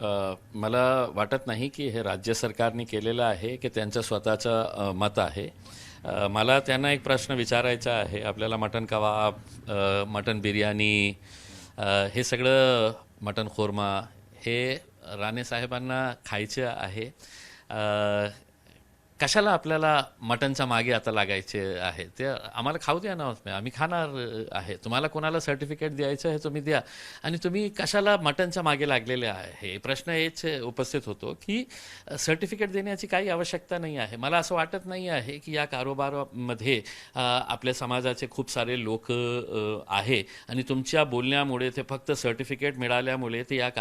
मला वाटत नाही की हे राज्य सरकारने केलेलं आहे की त्यांचं स्वतःचं मत आहे. मला त्यांना एक प्रश्न विचारायचा आहे. आपल्याला मटण कबाब, मटण बिर्याणी, हे सगळं मटण खोरमा हे राणे साहेबांना खायचे आहे. कशाला आपल्याला मटनच्या मागे आता लागायचे आहे? ते आम्हाला खाऊ द्या ना, आम्ही खाणार आहे. तुम्हाला कोणाला सर्टिफिकेट द्यायचं आहे तुम्ही द्या. आणि तुम्ही कशाला मटनच्या मागे लागलेले आहे? प्रश्न हेच उपस्थित होतो की सर्टिफिकेट देण्याची काही आवश्यकता नाही आहे. मला असं वाटत नाही आहे की या कारोबारामध्ये आपल्या समाजाचे खूप सारे लोक आहे आणि तुमच्या बोलण्यामुळे ते फक्त सर्टिफिकेट मिळाल्यामुळे ते या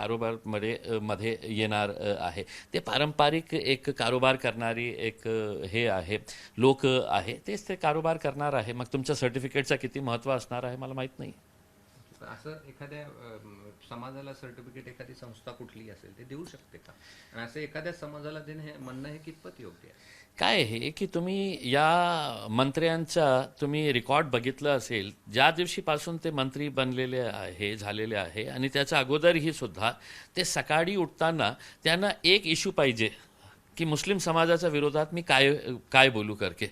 मध्ये येणार आहे. ते पारंपरिक एक कारोबार करणारी एक हे आहे, लोक आहे, तेच ते कारोबार करणार आहे. मग तुमच्या सर्टिफिकेटचा किती महत्त्व असणार आहे मला माहीत नाही. असं एखाद्या समाजाला सर्टिफिकेट एखादी संस्था कुठली असेल ते देऊ शकते का? आणि असं एखाद्या समाजाला देणं हे म्हणणं हे कितपत योग्य आहे? काय आहे की तुम्ही या मंत्र्यांचा तुम्ही रेकॉर्ड बघितलं असेल, ज्या दिवशीपासून ते मंत्री बनलेले आहे, झालेले आहे, आणि त्याच्या अगोदरही सुद्धा ते सकाळी उठताना त्यांना एक इश्यू पाहिजे की मुस्लिम समाजाच्या विरोधात मी काय काय बोलू करके.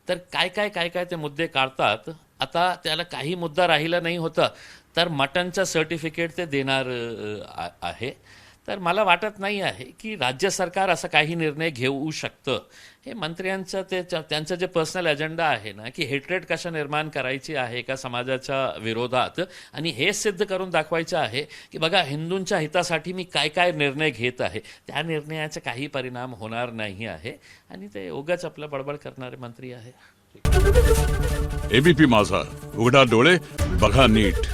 तर काय काय काय काय ते मुद्दे काढतात. आता त्याला काही मुद्दा राहिला नाही होता तर मटनचं सर्टिफिकेट ते देणार आहे. तर मला वाटत नाही आहे की राज्य सरकार असं काही निर्णय घेऊ शकतं. हे मंत्र्यांचं त्यांचं जे पर्सनल अजेंडा आहे ना, की हेट्रेड कशा निर्माण करायची आहे का समाजाच्या विरोधात, आणि हे सिद्ध करून दाखवायचं आहे की बघा हिंदूंच्या हितासाठी मी काय काय निर्णय घेत आहे, त्या निर्णयाचा काही परिणाम होणार नाही आहे. आणि ते उगाच आपलं बडबड करणारे मंत्री आहे. एबीपी माझा, उघडा डोळे बघा नीट.